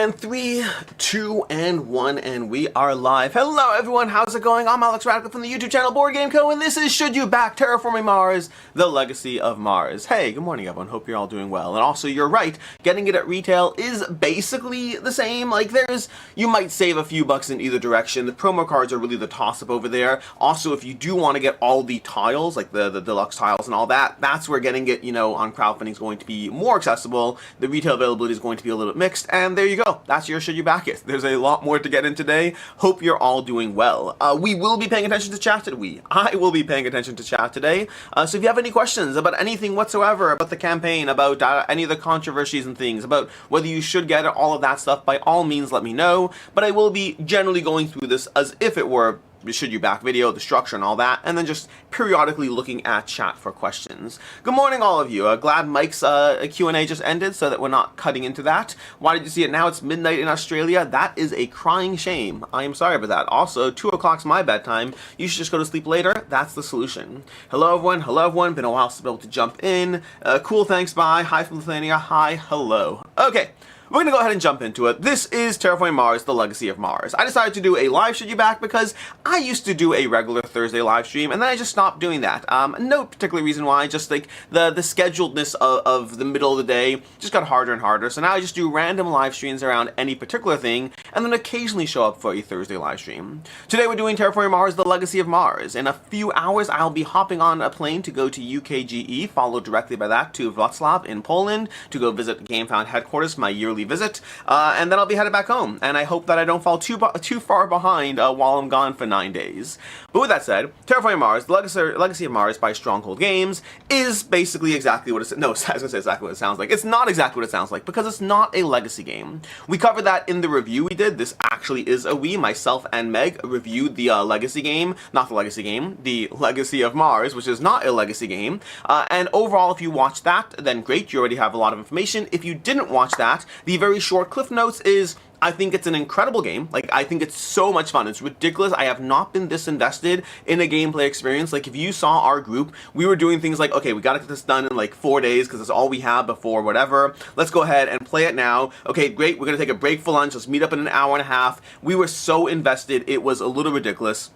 And 3, 2, and 1, and we are live. Hello everyone, how's it going? I'm Alex Radical from the YouTube channel Board Game Co, and this is Should You Back Terraforming Mars, The Legacy of Mars. Hey, good morning everyone, hope you're all doing well. And also, you're right, getting it at retail is basically the same. Like, you might save a few bucks in either direction. The promo cards are really the toss-up over there. Also, if you do want to get all the tiles, like the deluxe tiles and all that, that's where getting it, on crowdfunding is going to be more accessible. The retail availability is going to be a little bit mixed, and there you go. That's your Should You Back It. There's a lot more to get in today. Hope you're all doing well. We will be paying attention to chat today. I will be paying attention to chat today. So if you have any questions about anything whatsoever, about the campaign, about any of the controversies and things, about whether you should get it, all of that stuff, by all means let me know. But I will be generally going through this as if it were Should You Back video, the structure and all that, and then just periodically looking at chat for questions. Good morning all of you. Glad Mike's Q&A just ended so that we're not cutting into that. Why did you see it now? It's midnight in Australia. That is a crying shame. I am sorry about that. Also, 2 o'clock's my bedtime. You should just go to sleep later. That's the solution. Hello everyone. Hello everyone. Been a while since I've been able to jump in. Cool, thanks, bye. Hi from Lithuania. Hi, hello. Okay. We're going to go ahead and jump into it. This is Terraforming Mars, The Legacy of Mars. I decided to do a live Should You Back because I used to do a regular Thursday live stream, and then I just stopped doing that. No particular reason why, just like the scheduledness of the middle of the day just got harder and harder. So now I just do random live streams around any particular thing, and then occasionally show up for a Thursday live stream. Today we're doing Terraforming Mars, The Legacy of Mars. In a few hours, I'll be hopping on a plane to go to UKGE, followed directly by that to Wrocław in Poland, to go visit GameFound headquarters, my yearly visit, and then I'll be headed back home, and I hope that I don't fall too far behind while I'm gone for 9 days. But with that said, Terraforming Mars, The Legacy of Mars by Stronghold Games is basically exactly what it no, I was going to say exactly what it sounds like. It's not exactly what it sounds like, because it's not a legacy game. We covered that in the review we did. This actually is myself and Meg reviewed the legacy game, not the legacy game, The Legacy of Mars, which is not a legacy game, and overall, if you watched that, then great, you already have a lot of information. If you didn't watch that, the very short cliff notes is, I think it's an incredible game. Like, I think it's so much fun. It's ridiculous. I have not been this invested in a gameplay experience. Like, if you saw our group, we were doing things like, okay, we gotta get this done in like 4 days because that's all we have before whatever. Let's go ahead and play it now. Okay, great. We're gonna take a break for lunch. Let's meet up in an hour and a half. We were so invested. It was a little ridiculous.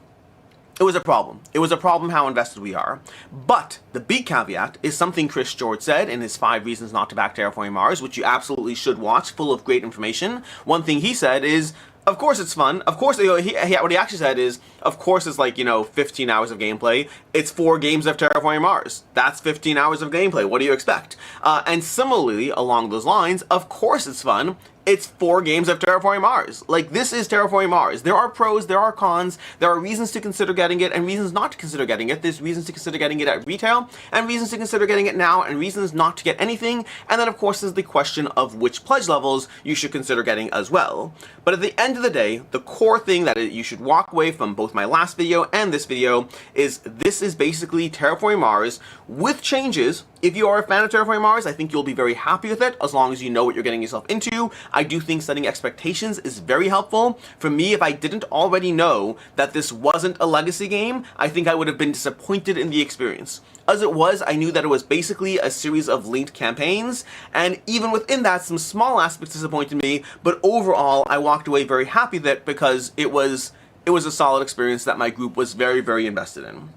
It was a problem. It was a problem how invested we are. But the big caveat is something Chris George said in his 5 Reasons Not to Back Terraforming Mars, which you absolutely should watch, full of great information. One thing he said is, of course it's fun. Of course, what he actually said is, of course it's like, 15 hours of gameplay. It's 4 games of Terraforming Mars. That's 15 hours of gameplay. What do you expect? And similarly, along those lines, of course it's fun. It's 4 games of Terraforming Mars. Like, this is Terraforming Mars. There are pros, there are cons, there are reasons to consider getting it and reasons not to consider getting it. There's reasons to consider getting it at retail, and reasons to consider getting it now, and reasons not to get anything. And then, of course, there's the question of which pledge levels you should consider getting as well. But at the end of the day, the core thing that you should walk away from both my last video and this video is this is basically Terraforming Mars with changes. If you are a fan of Terraforming Mars, I think you'll be very happy with it as long as you know what you're getting yourself into. I do think setting expectations is very helpful. For me, if I didn't already know that this wasn't a legacy game, I think I would have been disappointed in the experience. As it was, I knew that it was basically a series of linked campaigns, and even within that, some small aspects disappointed me, but overall, I walked away very happy with it because it was a solid experience that my group was very, very invested in.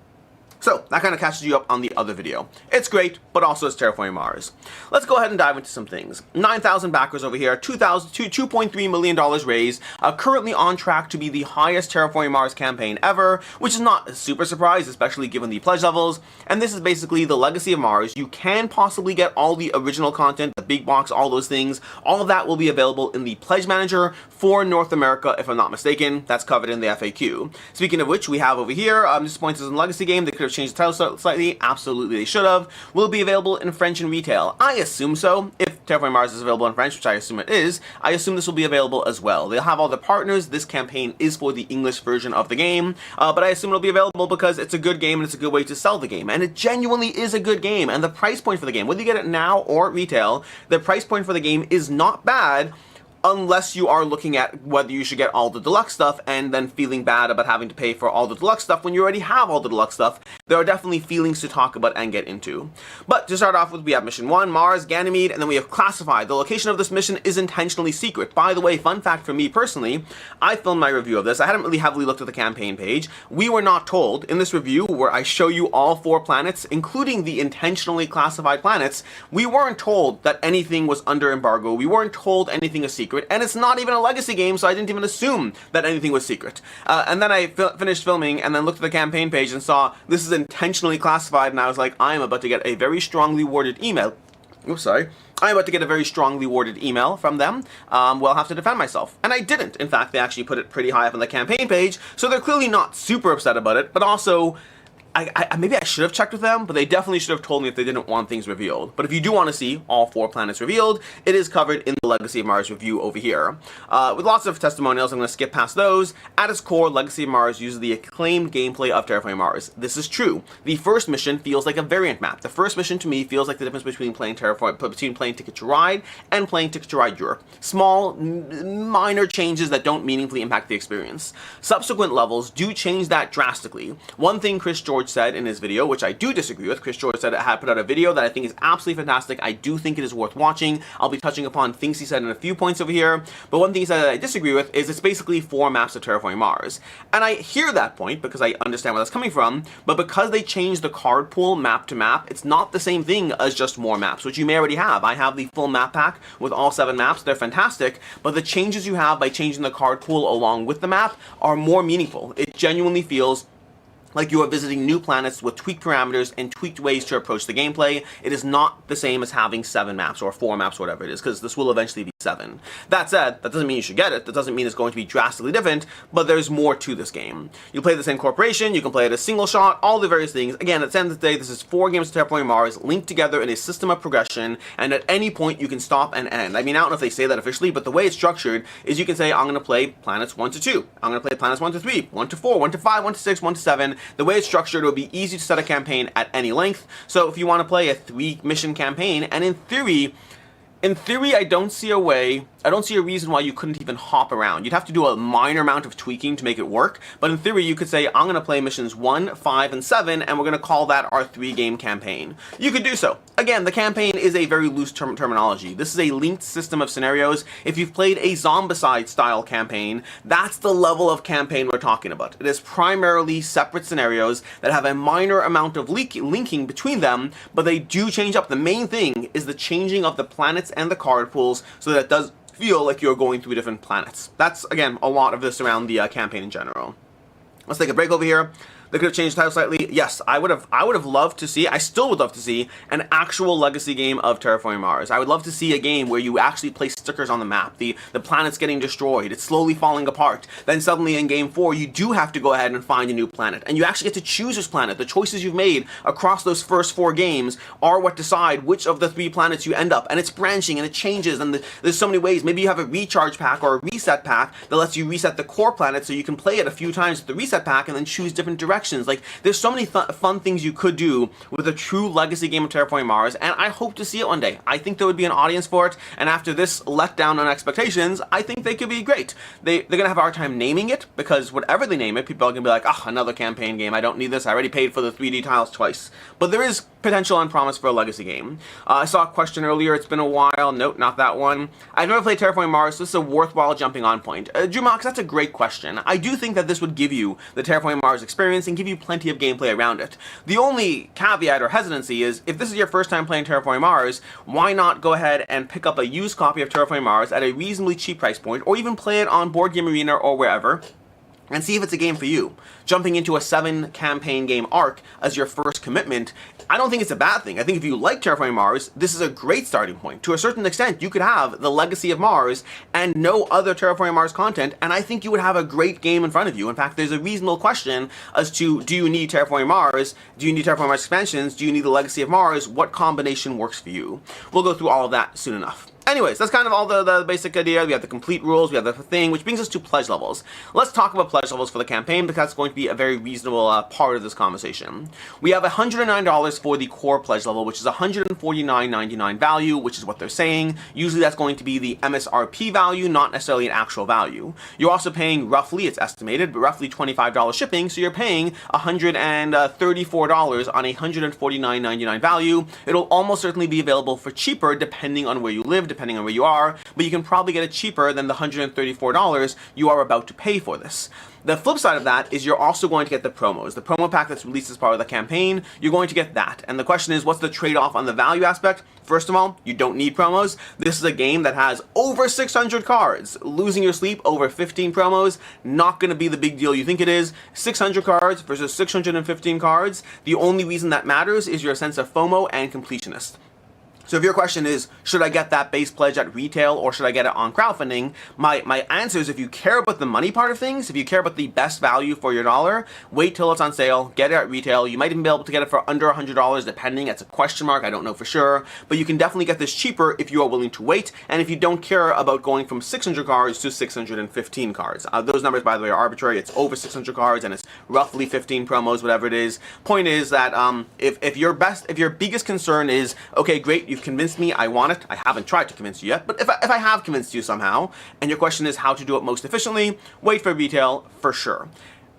So, that kind of catches you up on the other video. It's great, but also it's Terraforming Mars. Let's go ahead and dive into some things. 9,000 backers over here, $2.3 million raised, currently on track to be the highest Terraforming Mars campaign ever, which is not a super surprise, especially given the pledge levels. And this is basically the Legacy of Mars. You can possibly get all the original content, the big box, all those things. All of that will be available in the Pledge Manager for North America, if I'm not mistaken. That's covered in the FAQ. Speaking of which, we have over here, Disappointed as a Legacy game. They could have changed the title slightly. Absolutely they should have. Will be available in French and retail. I assume so. If Terraforming Mars is available in French, which I assume it is, I assume this will be available as well. They'll have all the partners. This campaign is for the English version of the game, but I assume it'll be available because it's a good game and it's a good way to sell the game. And it genuinely is a good game. And the price point for the game, whether you get it now or at retail, the price point for the game is not bad. unless you are looking at whether you should get all the deluxe stuff and then feeling bad about having to pay for all the deluxe stuff when you already have all the deluxe stuff. There are definitely feelings to talk about and get into. But to start off with, we have Mission 1, Mars, Ganymede, and then we have Classified. The location of this mission is intentionally secret. By the way, fun fact for me personally, I filmed my review of this. I hadn't really heavily looked at the campaign page. We were not told in this review, where I show you all 4 planets, including the intentionally classified planets, we weren't told that anything was under embargo. We weren't told anything is secret, and it's not even a legacy game, so I didn't even assume that anything was secret. And then I finished filming and then looked at the campaign page and saw this is intentionally classified, and I was like, I am about to get a very strongly worded email. Oops, sorry. I'm about to get a very strongly worded email from them. Well, I'll have to defend myself. And I didn't. In fact, they actually put it pretty high up on the campaign page, so they're clearly not super upset about it, but also maybe I should have checked with them, but they definitely should have told me if they didn't want things revealed. But if you do want to see all 4 planets revealed, it is covered in the Legacy of Mars review over here. With lots of testimonials, I'm going to skip past those. At its core, Legacy of Mars uses the acclaimed gameplay of Terraforming Mars. This is true. The first mission feels like a variant map. The first mission to me feels like the difference between playing Ticket to Ride and playing Ticket to Ride Europe. Small, minor changes that don't meaningfully impact the experience. Subsequent levels do change that drastically. One thing Chris George said in his video, which I do disagree with. Chris George said it had put out a video that I think is absolutely fantastic. I do think it is worth watching. I'll be touching upon things he said in a few points over here, but one thing he said that I disagree with is it's basically 4 maps of Terraforming Mars. And I hear that point because I understand where that's coming from, but because they changed the card pool map to map, it's not the same thing as just more maps, which you may already have. I have the full map pack with all 7 maps. They're fantastic, but the changes you have by changing the card pool along with the map are more meaningful. It genuinely feels like you are visiting new planets with tweaked parameters and tweaked ways to approach the gameplay. It is not the same as having 7 maps or 4 maps, or whatever it is, because this will eventually be 7. That said, that doesn't mean you should get it. That doesn't mean it's going to be drastically different, but there's more to this game. You play the same corporation, you can play it as single shot, all the various things. Again, at the end of the day, this is 4 games of Terraforming Mars linked together in a system of progression, and at any point you can stop and end. I mean, I don't know if they say that officially, but the way it's structured is you can say, I'm going to play planets 1 to 2. I'm going to play planets 1 to 3, 1 to 4, 1 to 5, 1 to 6, 1 to 7. The way it's structured, it would be easy to set a campaign at any length. So if you want to play a 3-mission campaign, and in theory, I don't see a reason why you couldn't even hop around. You'd have to do a minor amount of tweaking to make it work, but in theory you could say, I'm going to play missions 1, 5, and 7, and we're going to call that our 3-game campaign. You could do so. Again, the campaign is a very loose terminology. This is a linked system of scenarios. If you've played a Zombicide style campaign, that's the level of campaign we're talking about. It is primarily separate scenarios that have a minor amount of linking between them, but they do change up. The main thing is the changing of the planets and the card pools so that it does feel like you're going through different planets. That's, again, a lot of this around the campaign in general. Let's take a break over here. They could have changed the title slightly. Yes, I would have loved to see, I still would love to see an actual legacy game of Terraforming Mars. I would love to see a game where you actually place stickers on the map. The planet's getting destroyed. It's slowly falling apart. Then suddenly in game 4, you do have to go ahead and find a new planet. And you actually get to choose this planet. The choices you've made across those first 4 games are what decide which of the 3 planets you end up. And it's branching and it changes, and there's so many ways. Maybe you have a recharge pack or a reset pack that lets you reset the core planet so you can play it a few times with the reset pack and then choose different directions. Like, there's so many fun things you could do with a true legacy game of Terraforming Mars, and I hope to see it one day. I think there would be an audience for it, and after this letdown on expectations, I think they could be great. They're gonna have a hard time naming it, because whatever they name it, people are gonna be like, ah, another campaign game, I don't need this, I already paid for the 3D tiles twice. But there is potential and promise for a legacy game. I saw a question earlier, it's been a while, nope, not that one. I've never played Terraforming Mars, so this is a worthwhile jumping on point. Jumox, that's a great question. I do think that this would give you the Terraforming Mars experience and give you plenty of gameplay around it. The only caveat or hesitancy is, if this is your first time playing Terraforming Mars, why not go ahead and pick up a used copy of Terraforming Mars at a reasonably cheap price point, or even play it on Board Game Arena or wherever, and see if it's a game for you. Jumping into a 7-campaign game arc as your first commitment, I don't think it's a bad thing. I think if you like Terraforming Mars, this is a great starting point. To a certain extent, you could have the Legacy of Mars and no other Terraforming Mars content, and I think you would have a great game in front of you. In fact, there's a reasonable question as to, do you need Terraforming Mars? Do you need Terraforming Mars expansions? Do you need the Legacy of Mars? What combination works for you? We'll go through all of that soon enough. Anyways, that's kind of all the basic idea. We have the complete rules, we have the thing, which brings us to pledge levels. Let's talk about pledge levels for the campaign because that's going to be a very reasonable part of this conversation. We have $109 for the core pledge level, which is $149.99 value, which is what they're saying. Usually that's going to be the MSRP value, not necessarily an actual value. You're also paying roughly, it's estimated, but roughly $25 shipping, so you're paying $134 on a $149.99 value. It'll almost certainly be available for cheaper depending on where you live, depending on where you are, but you can probably get it cheaper than the $134 you are about to pay for this. The flip side of that is you're also going to get the promos. The promo pack that's released as part of the campaign, you're going to get that. And the question is, what's the trade-off on the value aspect? First of all, you don't need promos. This is a game that has over 600 cards. Losing your sleep over 15 promos, not going to be the big deal you think it is. 600 cards versus 615 cards. The only reason that matters is your sense of FOMO and completionist. So if your question is, should I get that base pledge at retail or should I get it on crowdfunding? My answer is, if you care about the money part of things, if you care about the best value for your dollar, wait till it's on sale, get it at retail. You might even be able to get it for under $100 depending. It's a question mark, I don't know for sure. But you can definitely get this cheaper if you are willing to wait and if you don't care about going from 600 cards to 615 cards. Those numbers, by the way, are arbitrary. It's over 600 cards and it's roughly 15 promos, whatever it is. Point is that if your biggest concern is, okay, great, you've convinced me, I want it. I haven't tried to convince you yet, but if I have convinced you somehow, and your question is how to do it most efficiently, wait for retail for sure.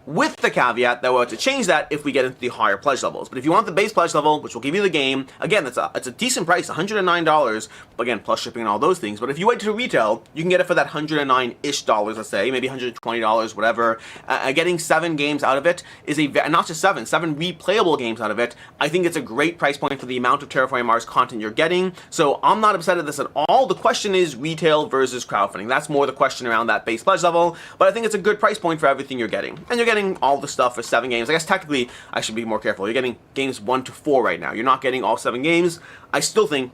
With the caveat that we'll have to change that if we get into the higher pledge levels. But if you want the base pledge level, which will give you the game, again, it's a decent price, $109, again, plus shipping and all those things. But if you wait to retail, you can get it for that $109-ish, let's say, maybe $120, whatever. Getting 7 games out of it is not just 7 replayable games out of it. I think it's a great price point for the amount of Terraforming Mars content you're getting. So I'm not upset at this at all. The question is retail versus crowdfunding. That's more the question around that base pledge level. But I think it's a good price point for everything you're getting. And you're getting all the stuff for 7 games. I guess technically I should be more careful. You're getting games 1 to 4 right now. You're not getting all 7 games. I still think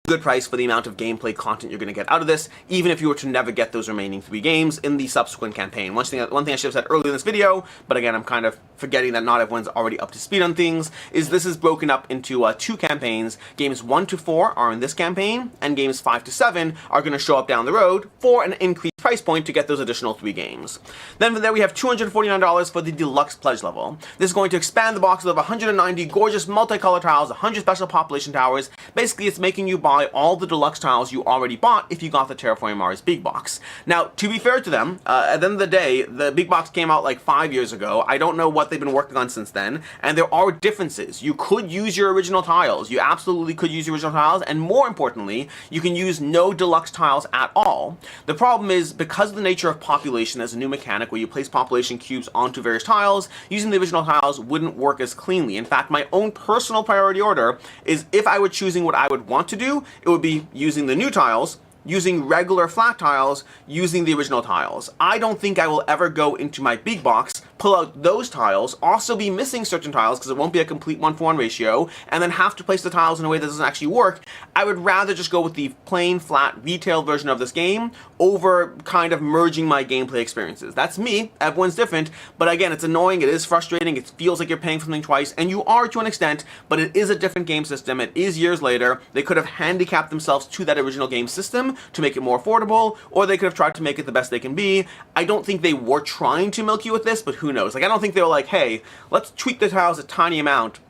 good price for the amount of gameplay content you're going to get out of this, even if you were to never get those remaining 3 games in the subsequent campaign. One thing I should have said earlier in this video, but again, I'm kind of forgetting that not everyone's already up to speed on things, is this is broken up into 2 campaigns. Games 1 to 4 are in this campaign, and games 5 to 7 are going to show up down the road for an increased price point to get those additional 3 games. Then from there we have $249 for the deluxe pledge level. This is going to expand the box of 190 gorgeous multicolored tiles, 100 special population towers. Basically, it's making you buy all the deluxe tiles you already bought if you got the Terraforming Mars big box. Now, to be fair to them, at the end of the day, the big box came out like 5 years ago. I don't know what they've been working on since then, and there are differences. You could use your original tiles. You absolutely could use your original tiles, and more importantly, you can use no deluxe tiles at all. The problem is, because of the nature of population as a new mechanic where you place population cubes onto various tiles, using the original tiles wouldn't work as cleanly. In fact, my own personal priority order is, if I were choosing what I would want to do, it would be using the new tiles, using regular flat tiles, using the original tiles. I don't think I will ever go into my big box, pull out those tiles, also be missing certain tiles because it won't be a complete 1-for-1 ratio, and then have to place the tiles in a way that doesn't actually work. I would rather just go with the plain, flat, retail version of this game over kind of merging my gameplay experiences. That's me, everyone's different, but again, it's annoying, it is frustrating, it feels like you're paying for something twice, and you are to an extent, but it is a different game system, it is years later. They could have handicapped themselves to that original game system to make it more affordable, or they could have tried to make it the best they can be. I don't think they were trying to milk you with this, but who knows? Like, I don't think they were like, hey, let's tweak the tiles a tiny amount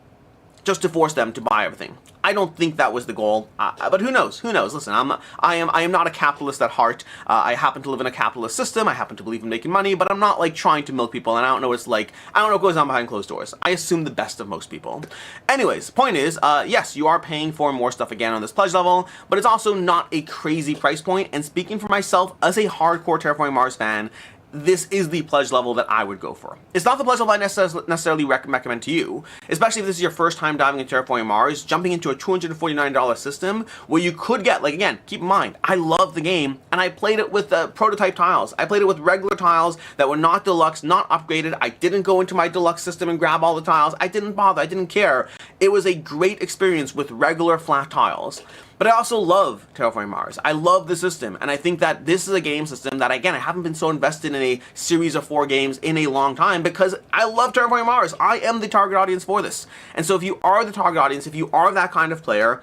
just to force them to buy everything. I don't think that was the goal, but who knows? Who knows? Listen, I am not a capitalist at heart. I happen to live in a capitalist system. I happen to believe in making money, but I'm not like trying to milk people, and I don't know what it's like. I don't know what goes on behind closed doors. I assume the best of most people. Anyways, point is, yes, you are paying for more stuff again on this pledge level, but it's also not a crazy price point. And speaking for myself as a hardcore Terraforming Mars fan, this is the pledge level that I would go for. It's not the pledge level I necessarily recommend to you, especially if this is your first time diving into Terraforming Mars, jumping into a $249 system where you could get, like, again, keep in mind, I love the game, and I played it with prototype tiles. I played it with regular tiles that were not deluxe, not upgraded. I didn't go into my deluxe system and grab all the tiles. I didn't bother. I didn't care. It was a great experience with regular flat tiles. But I also love Terraforming Mars. I love the system, and I think that this is a game system that, again, I haven't been so invested in a series of 4 games in a long time because I love Terraforming Mars. I am the target audience for this. And so if you are the target audience, if you are that kind of player,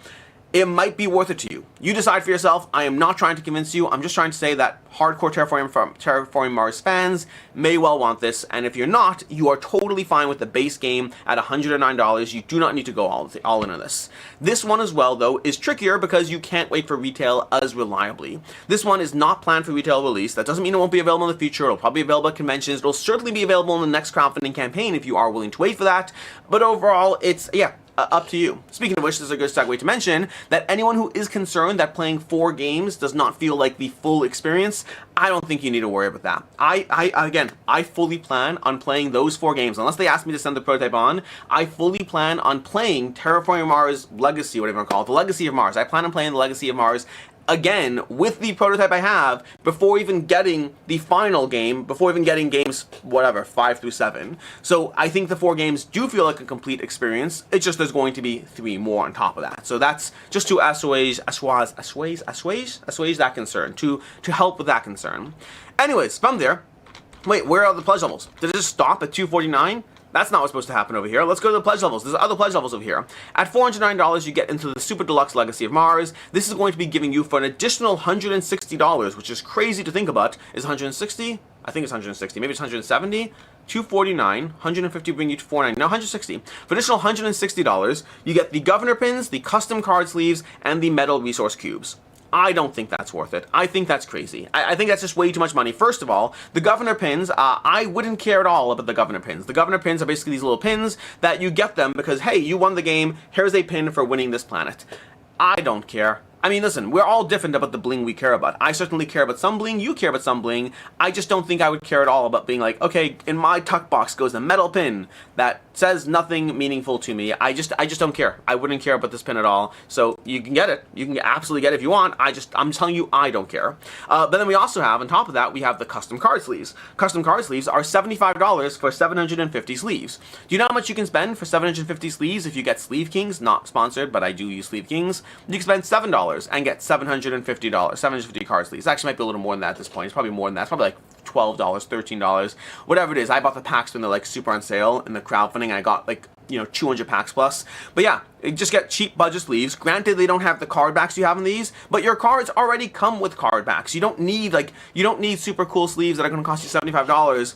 it might be worth it to you. You decide for yourself. I am not trying to convince you. I'm just trying to say that hardcore Terraforming Mars fans may well want this, and if you're not, you are totally fine with the base game at $109. You do not need to go all in on this. This one as well, though, is trickier because you can't wait for retail as reliably. This one is not planned for retail release. That doesn't mean it won't be available in the future. It'll probably be available at conventions. It'll certainly be available in the next crowdfunding campaign if you are willing to wait for that. But overall, it's, up to you. Speaking of which, this is a good segue to mention that anyone who is concerned that playing 4 games does not feel like the full experience, I don't think you need to worry about that. I fully plan on playing those 4 games. Unless they ask me to send the prototype on, I fully plan on playing Terraforming Mars Legacy, whatever you want to call it, the Legacy of Mars. I plan on playing the Legacy of Mars again with the prototype I have before even getting the final game, before even getting games, 5 through 7. So I think the 4 games do feel like a complete experience. It's just there's going to be 3 more on top of that. So that's just to assuage that concern, to help with that concern. Anyways, from there, wait, where are the pledge levels? Did it just stop at 249? That's not what's supposed to happen over here. Let's go to the pledge levels. There's other pledge levels over here. At $409, you get into the Super Deluxe Legacy of Mars. This is going to be giving you for an additional $160, which is crazy to think about. Is 160? I think it's 160. Maybe it's 170. 249, 150 bring you to 490. No, 160. For additional $160, you get the governor pins, the custom card sleeves, and the metal resource cubes. I don't think that's worth it. I think that's crazy. I think that's just way too much money. First of all, the governor pins, I wouldn't care at all about the governor pins. The governor pins are basically these little pins that you get them because, hey, you won the game. Here's a pin for winning this planet. I don't care. I mean, listen, we're all different about the bling we care about. I certainly care about some bling, you care about some bling. I just don't think I would care at all about being like, okay, in my tuck box goes a metal pin that says nothing meaningful to me. I just don't care. I wouldn't care about this pin at all. So you can get it. You can absolutely get it if you want. I'm telling you, I don't care. But then we also have, on top of that, we have the custom card sleeves. Custom card sleeves are $75 for 750 sleeves. Do you know how much you can spend for 750 sleeves if you get Sleeve Kings? Not sponsored, but I do use Sleeve Kings. You can spend $7 and get $750, 750 card sleeves. Actually, might be a little more than that at this point. It's probably more than that. It's probably like $12, $13, whatever it is. I bought the packs when they're like super on sale in the crowdfunding, and I got like 200 packs plus. But yeah, you just get cheap budget sleeves. Granted, they don't have the card backs you have in these, but your cards already come with card backs. You don't need super cool sleeves that are going to cost you $75.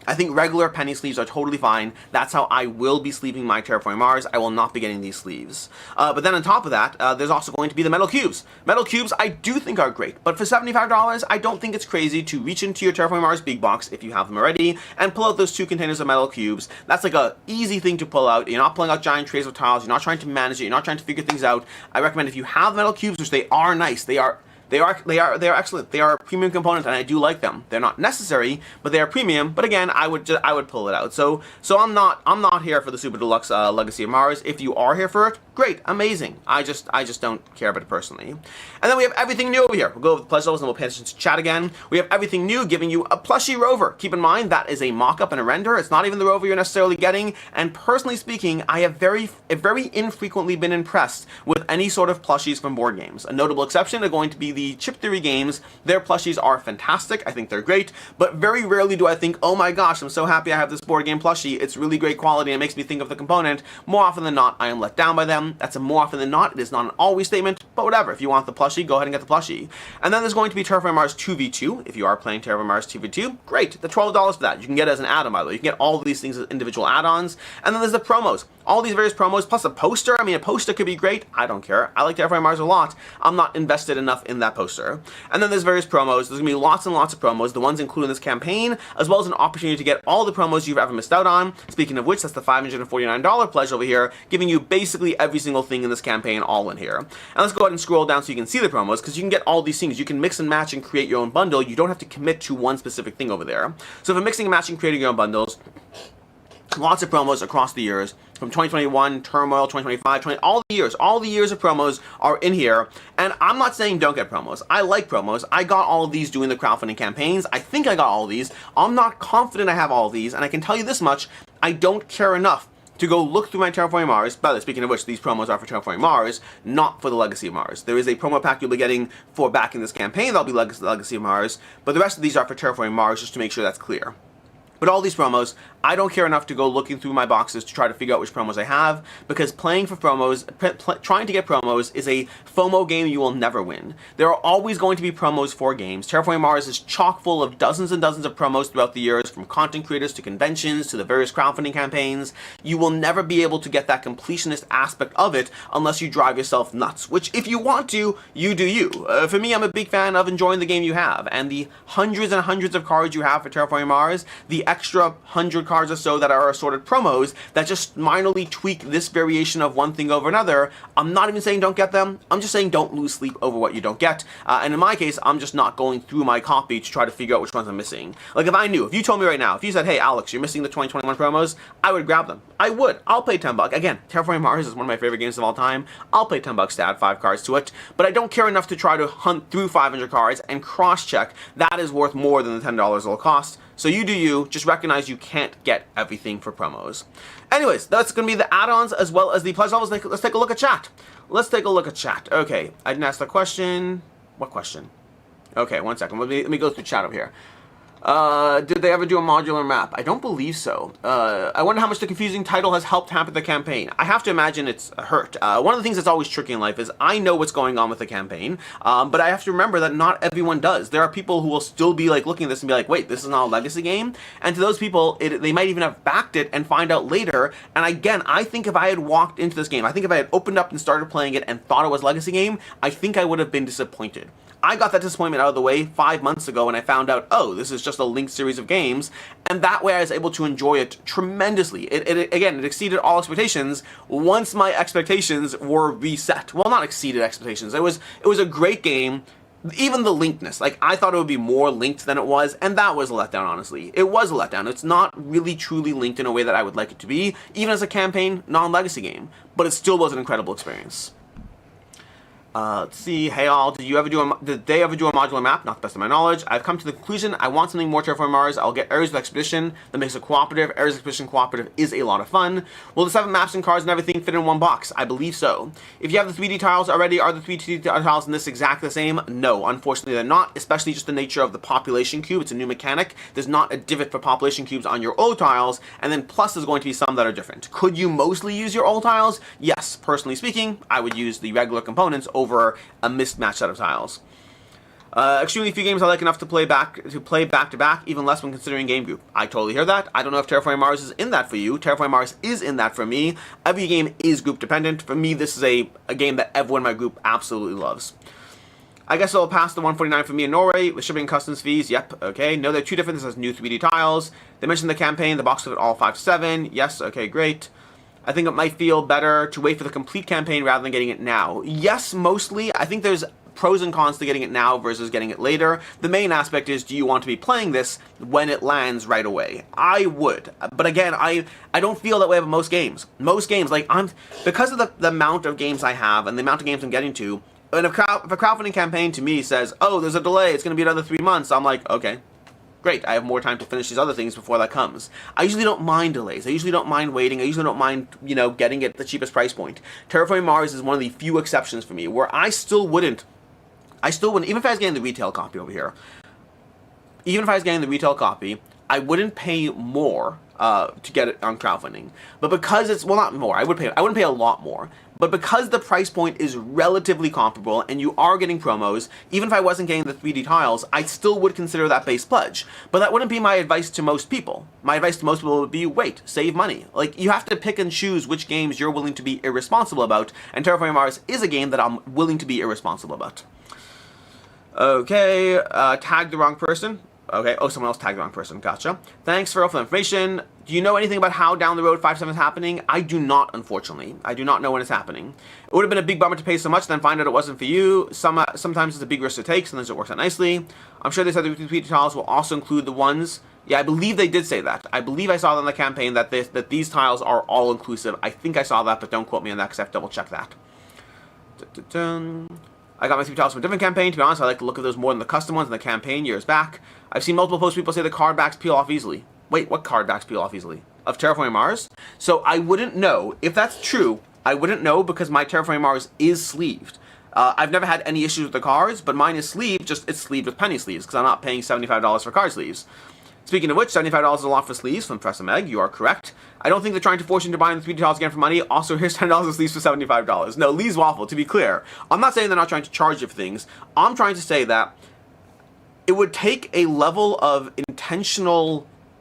I think regular penny sleeves are totally fine. That's how I will be sleeving my Terraforming Mars. I will not be getting these sleeves. But then on top of that, there's also going to be the metal cubes. Metal cubes I do think are great, but for $75, I don't think it's crazy to reach into your Terraforming Mars big box, if you have them already, and pull out those 2 containers of metal cubes. That's like a easy thing to pull out. You're not pulling out giant trays of tiles. You're not trying to manage it. You're not trying to figure things out. I recommend if you have metal cubes, which they are nice, they are excellent. They are a premium component, and I do like them. They're not necessary, but they are premium. But again, I would pull it out. So I'm not here for the Super Deluxe Legacy of Mars. If you are here for it, great, amazing. I just don't care about it personally. And then we have everything new over here. We'll go over the pledge levels and we'll pay attention to chat again. We have everything new, giving you a plushie rover. Keep in mind that is a mock-up and a render. It's not even the rover you're necessarily getting. And personally speaking, I have very infrequently been impressed with any sort of plushies from board games. A notable exception are going to be the Chip Theory games. Their plushies are fantastic. I think they're great, but very rarely do I think, oh my gosh, I'm so happy I have this board game plushie. It's really great quality and it makes me think of the component. More often than not, I am let down by them. That's a more often than not. It is not an always statement, but whatever. If you want the plushie, go ahead and get the plushie. And then there's going to be Terraforming Mars 2v2. If you are playing Terraforming Mars 2v2, great. The $12 for that. You can get it as an add-on, by the way. You can get all of these things as individual add-ons. And then there's the promos. All these various promos, plus a poster. I mean, a poster could be great. I don't care. I like Terraforming Mars a lot. I'm not invested enough in that poster. And then there's various promos. There's going to be lots and lots of promos, the ones included in this campaign, as well as an opportunity to get all the promos you've ever missed out on. Speaking of which, that's the $549 pledge over here, giving you basically every single thing in this campaign all in here. And let's go ahead and scroll down so you can see the promos, because you can get all these things. You can mix and match and create your own bundle. You don't have to commit to one specific thing over there. So for mixing and matching, creating your own bundles, lots of promos across the years, from 2021, Turmoil, 2025, all the years of promos are in here. And I'm not saying don't get promos. I like promos. I got all of these doing the crowdfunding campaigns. I think I got all of these. I'm not confident I have all of these, and I can tell you this much, I don't care enough to go look through my Terraforming Mars. By the way, speaking of which, these promos are for Terraforming Mars, not for the Legacy of Mars. There is a promo pack you'll be getting for back in this campaign that'll be Legacy of Mars, but the rest of these are for Terraforming Mars, just to make sure that's clear. But all these promos, I don't care enough to go looking through my boxes to try to figure out which promos I have, because playing for promos, trying to get promos is a FOMO game you will never win. There are always going to be promos for games. Terraforming Mars is chock full of dozens and dozens of promos throughout the years, from content creators to conventions to the various crowdfunding campaigns. You will never be able to get that completionist aspect of it unless you drive yourself nuts, which if you want to, you do you. For me, I'm a big fan of enjoying the game you have, and the hundreds and hundreds of cards you have for Terraforming Mars, the extra 100 cards or so that are assorted promos that just minorly tweak this variation of one thing over another. I'm not even saying don't get them, I'm just saying don't lose sleep over what you don't get, and in my case, I'm just not going through my copy to try to figure out which ones I'm missing. Like, if you told me right now, if you said, hey Alex, you're missing the 2021 promos, I would grab them. I would. I'll pay $10. Again, Terraforming Mars is one of my favorite games of all time. I'll pay $10 to add 5 cards to it, but I don't care enough to try to hunt through 500 cards and cross-check. That is worth more than the $10 it'll cost. So you do you, just recognize you can't get everything for promos. Anyways, that's going to be the add-ons as well as the pledge levels. Let's take a look at chat. Let's take a look at chat. Okay, I didn't ask the question. What question? Okay, one second. Let me go through chat over here. Did they ever do a modular map? I don't believe so. I wonder how much the confusing title has helped hamper the campaign. I have to imagine it's hurt. One of the things that's always tricky in life is I know what's going on with the campaign, but I have to remember that not everyone does. There are people who will still be like looking at this and be like, wait, this is not a legacy game? And to those people, they might even have backed it and find out later. And again, I think if I had walked into this game, I think if I had opened up and started playing it and thought it was a legacy game, I think I would have been disappointed. I got that disappointment out of the way 5 months ago when I found out, oh, this is just a linked series of games, and that way I was able to enjoy it tremendously. It exceeded all expectations once my expectations were reset. Well, not exceeded expectations. It was a great game. Even the linkedness, like, I thought it would be more linked than it was, and that was a letdown, honestly. It was a letdown. It's not really truly linked in a way that I would like it to be, even as a campaign, non-legacy game, but it still was an incredible experience. Let's see. Hey all, did they ever do a modular map? Not the best of my knowledge. I've come to the conclusion I want something more Terraforming Mars. I'll get Ares with Expedition that makes it cooperative. Ares Expedition cooperative is a lot of fun. Will the 7 maps and cards and everything fit in one box? I believe so. If you have the 3D tiles already, are the 3D tiles in this exactly the same? No, unfortunately they're not, especially just the nature of the population cube. It's a new mechanic. There's not a divot for population cubes on your old tiles, and then plus there's going to be some that are different. Could you mostly use your old tiles? Yes, personally speaking, I would use the regular components over a mismatched set of tiles. Extremely few games I like enough to play back to back, even less when considering game group. I totally hear that. I don't know if Terraforming Mars is in that for you. Terraforming Mars is in that for me. Every game is group dependent. For me, this is a game that everyone in my group absolutely loves. I guess it'll pass the 149 for me in Norway with shipping and customs fees. Yep, okay. No, they're 2 different. This has new 3D tiles. They mentioned the campaign, the box of it all 5 to 7. Yes, okay, great. I think it might feel better to wait for the complete campaign rather than getting it now. Yes, mostly. I think there's pros and cons to getting it now versus getting it later. The main aspect is, do you want to be playing this when it lands right away? I would. But again, I don't feel that way about most games. Most games, like, because of the amount of games I have and the amount of games I'm getting to, and if a crowdfunding campaign to me says, oh, there's a delay, it's going to be another 3 months, I'm like, okay. Great, I have more time to finish these other things before that comes. I usually don't mind delays. I usually don't mind waiting. I usually don't mind, getting it at the cheapest price point. Terraforming Mars is one of the few exceptions for me, where I still wouldn't, even if I was getting the retail copy over here, I wouldn't pay more to get it on crowdfunding. But because it's, well, not more, I wouldn't pay a lot more. But because the price point is relatively comparable and you are getting promos, even if I wasn't getting the 3D tiles, I still would consider that base pledge. But that wouldn't be my advice to most people. My advice to most people would be, wait, save money. Like, you have to pick and choose which games you're willing to be irresponsible about, and Terraforming Mars is a game that I'm willing to be irresponsible about. Okay, tag the wrong person. Okay, oh, someone else tagged the wrong person. Gotcha. Thanks for all the information. Do you know anything about how down the road 5.7 is happening? I do not, unfortunately. I do not know when it's happening. It would have been a big bummer to pay so much, then find out it wasn't for you. Sometimes it's a big risk to take, sometimes it works out nicely. I'm sure they said the 3D tiles will also include the ones. Yeah, I believe they did say that. I believe I saw that on the campaign that these tiles are all inclusive. I think I saw that, but don't quote me on that because I have to double check that. I got my 3 tiles from a different campaign. To be honest, I like to look at those more than the custom ones in the campaign years back. I've seen multiple posts people say the card backs peel off easily. Wait, what card backs peel off easily? Of Terraforming Mars? So I wouldn't know. If that's true, I wouldn't know because my Terraforming Mars is sleeved. I've never had any issues with the cards, but mine is sleeved, just it's sleeved with penny sleeves because I'm not paying $75 for card sleeves. Speaking of which, $75 is a lot for sleeves from Professor Meg. You are correct. I don't think they're trying to force you into buying the $3 again for money. Also, here's $10 of sleeves for $75. No, Lee's Waffle, to be clear. I'm not saying they're not trying to charge you for things. I'm trying to say that it would take a level of it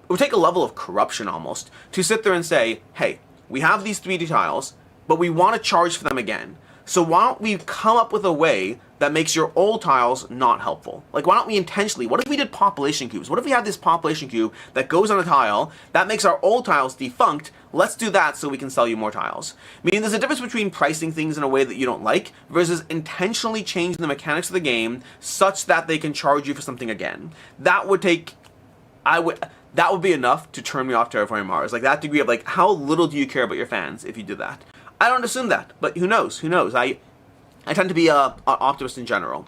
would take a level of corruption almost to sit there and say, hey, we have these 3D tiles, but we want to charge for them again. So why don't we come up with a way that makes your old tiles not helpful? Like, why don't we intentionally, what if we did population cubes? What if we had this population cube that goes on a tile, that makes our old tiles defunct? Let's do that so we can sell you more tiles. Meaning there's a difference between pricing things in a way that you don't like versus intentionally changing the mechanics of the game such that they can charge you for something again. That would be enough to turn me off Terraforming Mars. Like, that degree of, like, how little do you care about your fans if you did that? I don't assume that, but who knows? Who knows? I tend to be an optimist in general.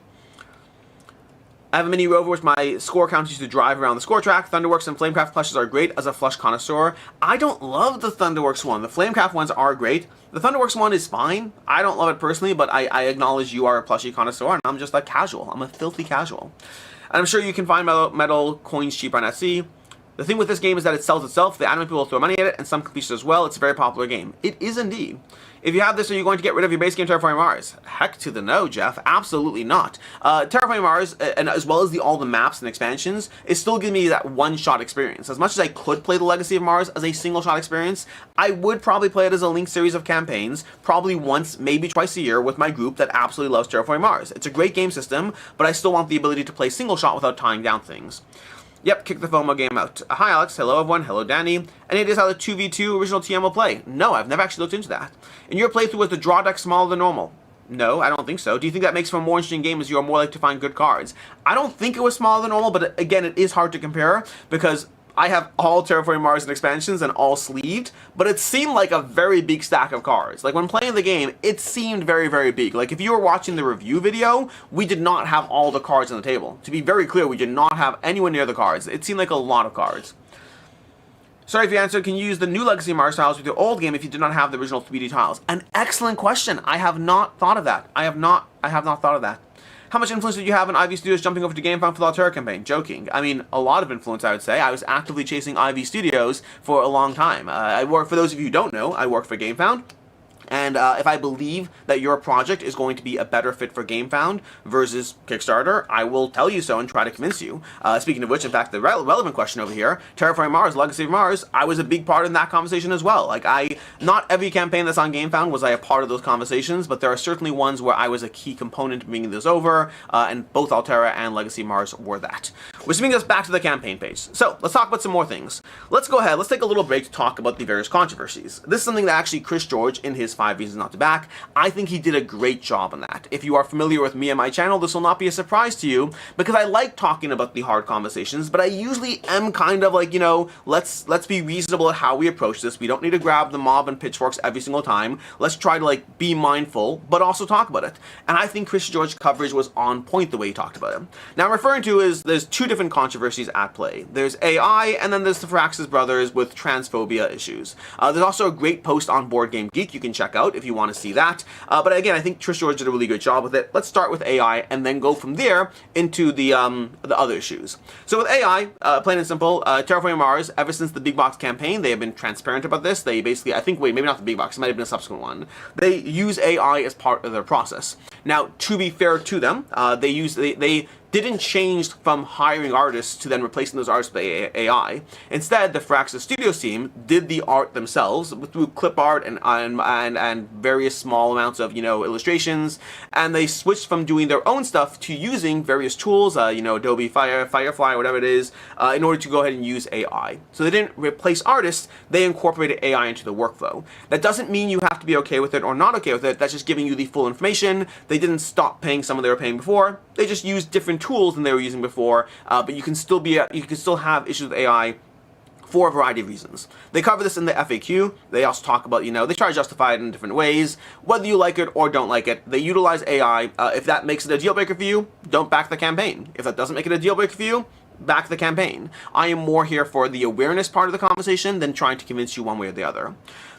I have a Mini Rover which my score counters used to drive around the score track. Thunderworks and Flamecraft plushes are great as a flush connoisseur. I don't love the Thunderworks one. The Flamecraft ones are great. The Thunderworks one is fine. I don't love it personally, but I acknowledge you are a plushie connoisseur, and I'm just a casual. I'm a filthy casual. And I'm sure you can find metal coins cheap on Etsy. The thing with this game is that it sells itself. The anime people throw money at it, and some completions as well. It's a very popular game. It is indeed. If you have this, are you going to get rid of your base game Terraforming Mars? Heck to the no, Jeff. Absolutely not. Terraforming Mars, and as well as all the maps and expansions, is still giving me that one-shot experience. As much as I could play the Legacy of Mars as a single-shot experience, I would probably play it as a linked series of campaigns, probably once, maybe twice a year with my group that absolutely loves Terraforming Mars. It's a great game system, but I still want the ability to play single-shot without tying down things. Yep, kick the FOMO game out. Hi Alex, hello everyone, hello Danny. Any ideas how the 2v2 original TM will play? No, I've never actually looked into that. In your playthrough, was the draw deck smaller than normal? No, I don't think so. Do you think that makes for a more interesting game as you are more likely to find good cards? I don't think it was smaller than normal, but again, it is hard to compare because I have all Terraforming Mars and expansions and all sleeved, but it seemed like a very big stack of cards. Like, when playing the game, it seemed very, very big. Like, if you were watching the review video, we did not have all the cards on the table. To be very clear, we did not have anywhere near the cards. It seemed like a lot of cards. Sorry if you answered, can you use the new Legacy Mars tiles with your old game if you did not have the original 3D tiles? An excellent question. I have not thought of that. I have not thought of that. How much influence did you have on Ivy Studios jumping over to GameFound for the Altera campaign? Joking. I mean, a lot of influence, I would say. I was actively chasing Ivy Studios for a long time. For those of you who don't know, I work for GameFound. And if I believe that your project is going to be a better fit for GameFound versus Kickstarter, I will tell you so and try to convince you. Speaking of which, in fact, the relevant question over here, Terraforming Mars, Legacy of Mars, I was a big part in that conversation as well. Like, not every campaign that's on GameFound was I a part of those conversations, but there are certainly ones where I was a key component bringing this over, and both Altera and Legacy of Mars were that. Which brings us back to the campaign page. So, let's talk about some more things. Let's go ahead, let's take a little break to talk about the various controversies. This is something that actually Chris George, in his 5 Reasons Not to Back, I think he did a great job on that. If you are familiar with me and my channel, this will not be a surprise to you, because I like talking about the hard conversations, but I usually am kind of like, you know, let's be reasonable at how we approach this. We don't need to grab the mob and pitchforks every single time. Let's try to, like, be mindful, but also talk about it. And I think Chris George's coverage was on point the way he talked about it. Now, I'm referring to is there's two different controversies at play. There's AI, and then there's the Firaxis brothers with transphobia issues. There's also a great post on Board Game Geek you can check out if you want to see that. But again, I think Chris George did a really good job with it. Let's start with AI and then go from there into the other issues. So with AI, plain and simple, Terraforming Mars, ever since the Big Box campaign, they have been transparent about this. They basically, I think, wait, maybe not the Big Box, it might have been a subsequent one. They use AI as part of their process. Now, to be fair to them, they didn't change from hiring artists to then replacing those artists with AI. Instead, the Firaxis Studios team did the art themselves through clip art and various small amounts of, you know, illustrations, and they switched from doing their own stuff to using various tools, you know, Adobe Firefly, whatever it is, in order to go ahead and use AI. So they didn't replace artists, they incorporated AI into the workflow. That doesn't mean you have to be okay with it or not okay with it, that's just giving you the full information. They didn't stop paying someone they were paying before, they just used different tools than they were using before, but you can still have issues with AI for a variety of reasons. They cover this in the FAQ. They also talk about, you know, they try to justify it in different ways, whether you like it or don't like it. They utilize AI. If that makes it a deal breaker for you, don't back the campaign. If that doesn't make it a deal breaker for you, back the campaign. I am more here for the awareness part of the conversation than trying to convince you one way or the other.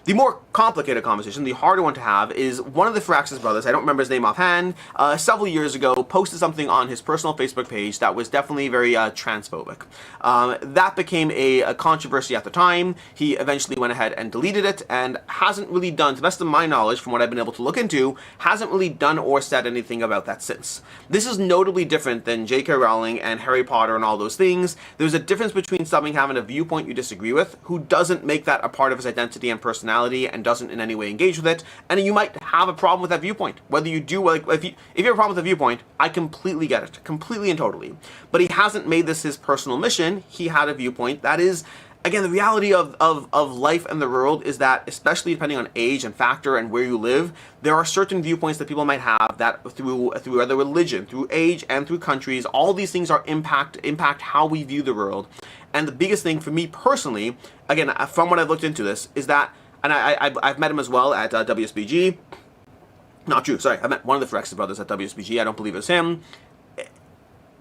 The more complicated conversation, the harder one to have, is one of the Firaxis brothers, I don't remember his name offhand, several years ago posted something on his personal Facebook page that was definitely very transphobic. That became a controversy at the time. He eventually went ahead and deleted it, and hasn't really done, to the best of my knowledge, from what I've been able to look into, hasn't really done or said anything about that since. This is notably different than J.K. Rowling and Harry Potter and all those things. There's a difference between somebody having a viewpoint you disagree with, who doesn't make that a part of his identity and personality and doesn't in any way engage with it, and you might have a problem with that viewpoint. Whether you do, like, if you have a problem with the viewpoint, I completely get it, completely and totally. But he hasn't made this his personal mission. He had a viewpoint that is, again, the reality of life and the world is that, especially depending on age and factor and where you live, there are certain viewpoints that people might have that through other religion, through age, and through countries, all these things are impact how we view the world. And the biggest thing for me personally, again, from what I've looked into this, is that, and I've met him as well at WSBG. Not true, sorry, I met one of the Firaxis brothers at WSBG, I don't believe it's him.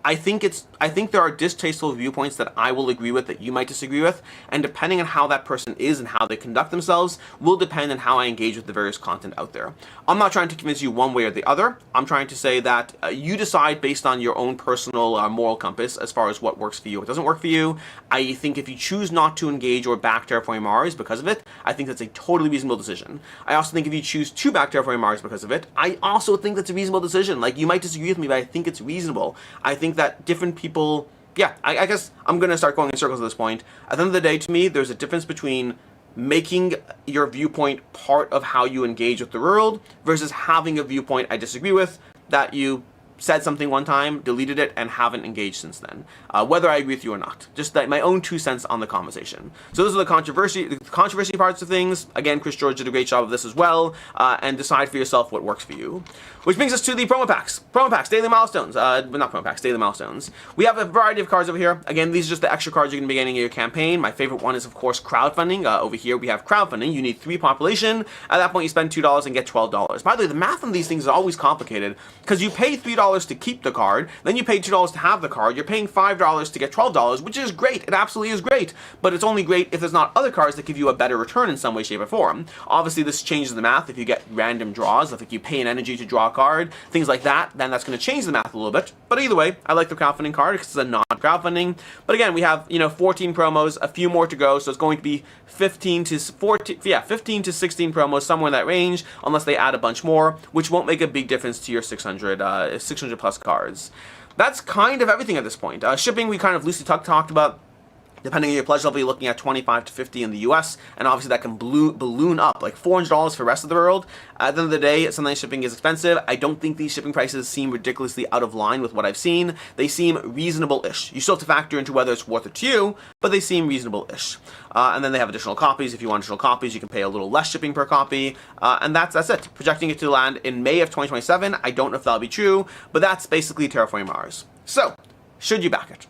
I think there are distasteful viewpoints that I will agree with that you might disagree with, and depending on how that person is and how they conduct themselves will depend on how I engage with the various content out there. I'm not trying to convince you one way or the other. I'm trying to say that you decide based on your own personal moral compass as far as what works for you, what doesn't work for you. I think if you choose not to engage or back Terraforming Mars because of it, I think that's a totally reasonable decision. I also think if you choose to back Terraforming Mars because of it, I also think that's a reasonable decision. Like, you might disagree with me, but I think it's reasonable. I think that different people, yeah, I guess I'm going to start going in circles at this point. At the end of the day, to me, there's a difference between making your viewpoint part of how you engage with the world versus having a viewpoint I disagree with that you said something one time, deleted it, and haven't engaged since then. Whether I agree with you or not. Just like my own 2 cents on the conversation. So those are the controversy parts of things. Again, Chris George did a great job of this as well. And decide for yourself what works for you. Which brings us to the promo packs. Promo packs, daily milestones. But not promo packs, daily milestones. We have a variety of cards over here. Again, these are just the extra cards you're going to be getting in your campaign. My favorite one is, of course, crowdfunding. Over here we have crowdfunding. You need 3 population. At that point, you spend $2 and get $12. By the way, the math on these things is always complicated because you pay $3 to keep the card, then you pay $2 to have the card, you're paying $5 to get $12, which is great, it absolutely is great, but it's only great if there's not other cards that give you a better return in some way, shape, or form. Obviously, this changes the math if you get random draws, if you pay an energy to draw a card, things like that, then that's going to change the math a little bit, but either way, I like the crowdfunding card because it's a non-crowdfunding, but again, we have, 14 promos, a few more to go, so it's going to be 15 to 16 promos, somewhere in that range, unless they add a bunch more, which won't make a big difference to your 600 plus cards. That's kind of everything at this point. Shipping, we kind of loosely talked about. Depending on your pledge level, you're looking at $25 to $50 in the US, and obviously that can balloon up, like $400 for the rest of the world. At the end of the day, sometimes shipping is expensive. I don't think these shipping prices seem ridiculously out of line with what I've seen. They seem reasonable-ish. You still have to factor into whether it's worth it to you, but they seem reasonable-ish. And then they have additional copies. If you want additional copies, you can pay a little less shipping per copy, and that's it. Projecting it to land in May of 2027. I don't know if that'll be true, but that's basically Terraforming Mars. So, should you back it?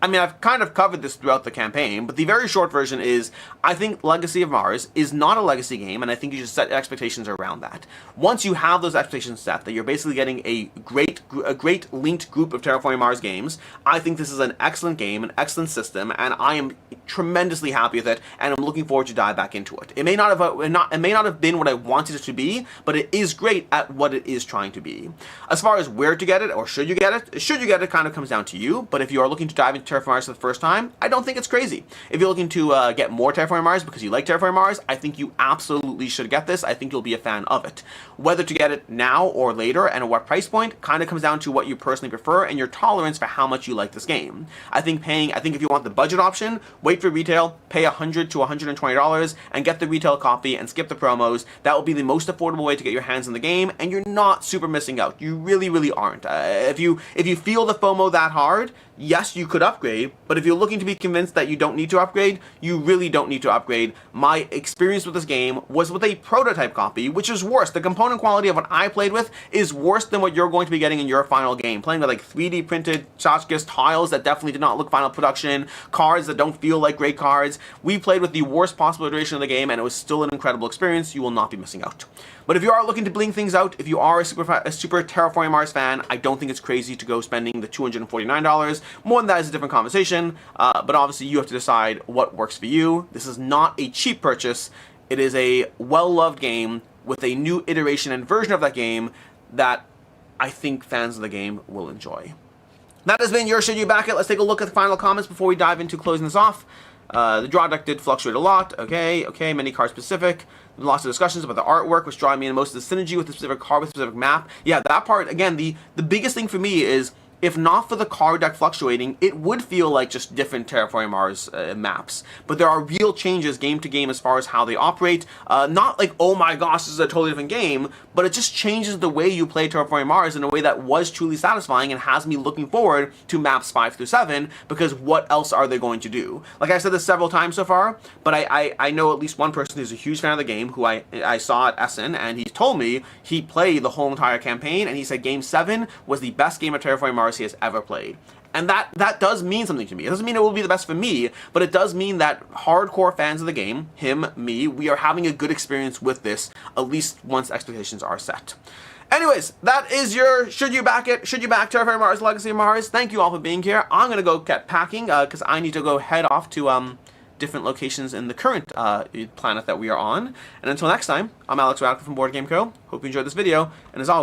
I mean, I've kind of covered this throughout the campaign, but the very short version is, I think Legacy of Mars is not a legacy game, and I think you should set expectations around that. Once you have those expectations set, that you're basically getting a great linked group of Terraforming Mars games, I think this is an excellent game, an excellent system, and I am tremendously happy with it, and I'm looking forward to dive back into it. It may not have been what I wanted it to be, but it is great at what it is trying to be. As far as where to get it, or should you get it kind of comes down to you, but if you are looking to dive into Terraforming Mars for the first time, I don't think it's crazy. If you're looking to get more Terraforming Mars because you like Terraforming Mars, I think you absolutely should get this. I think you'll be a fan of it. Whether to get it now or later and at what price point kind of comes down to what you personally prefer and your tolerance for how much you like this game. I think if you want the budget option, wait for retail, pay $100 to $120 and get the retail copy and skip the promos. That will be the most affordable way to get your hands in the game, and you're not super missing out. You really aren't. If you feel the FOMO that hard, yes, you could upgrade, but if you're looking to be convinced that you don't need to upgrade, you really don't need to upgrade. My experience with this game was with a prototype copy, which is worse. The component quality of what I played with is worse than what you're going to be getting in your final game. Playing with like 3D printed tchotchkes, tiles that definitely did not look final production, cards that don't feel like great cards. We played with the worst possible iteration of the game, and it was still an incredible experience. You will not be missing out. But if you are looking to bling things out, if you are a super Terraforming Mars fan, I don't think it's crazy to go spending the $249. More than that is a different conversation, but obviously you have to decide what works for you. This is not a cheap purchase. It is a well-loved game with a new iteration and version of that game that I think fans of the game will enjoy. That has been your Should You Back It. Let's take a look at the final comments before we dive into closing this off. The draw deck did fluctuate a lot. Okay, many card specific. Lots of discussions about the artwork, which draw me in most of the synergy with the specific card with specific map. Yeah, that part, again, the biggest thing for me is, if not for the card deck fluctuating, it would feel like just different Terraforming Mars maps. But there are real changes game to game as far as how they operate. Not like, oh my gosh, this is a totally different game, but it just changes the way you play Terraforming Mars in a way that was truly satisfying and has me looking forward to maps 5 through 7, because what else are they going to do? Like I said this several times so far, but I know at least one person who's a huge fan of the game who I saw at Essen, and he told me he played the whole entire campaign, and he said Game 7 was the best game of Terraforming Mars he has ever played. And that does mean something to me. It doesn't mean it will be the best for me, but it does mean that hardcore fans of the game, him, me, we are having a good experience with this, at least once expectations are set. Anyways, that is your Should You Back It, Should You Back Terraforming Mars, Legacy of Mars. Thank you all for being here. I'm going to go get packing, because I need to go head off to different locations in the current planet that we are on. And until next time, I'm Alex Radical from Board Game Co. Hope you enjoyed this video, and as always,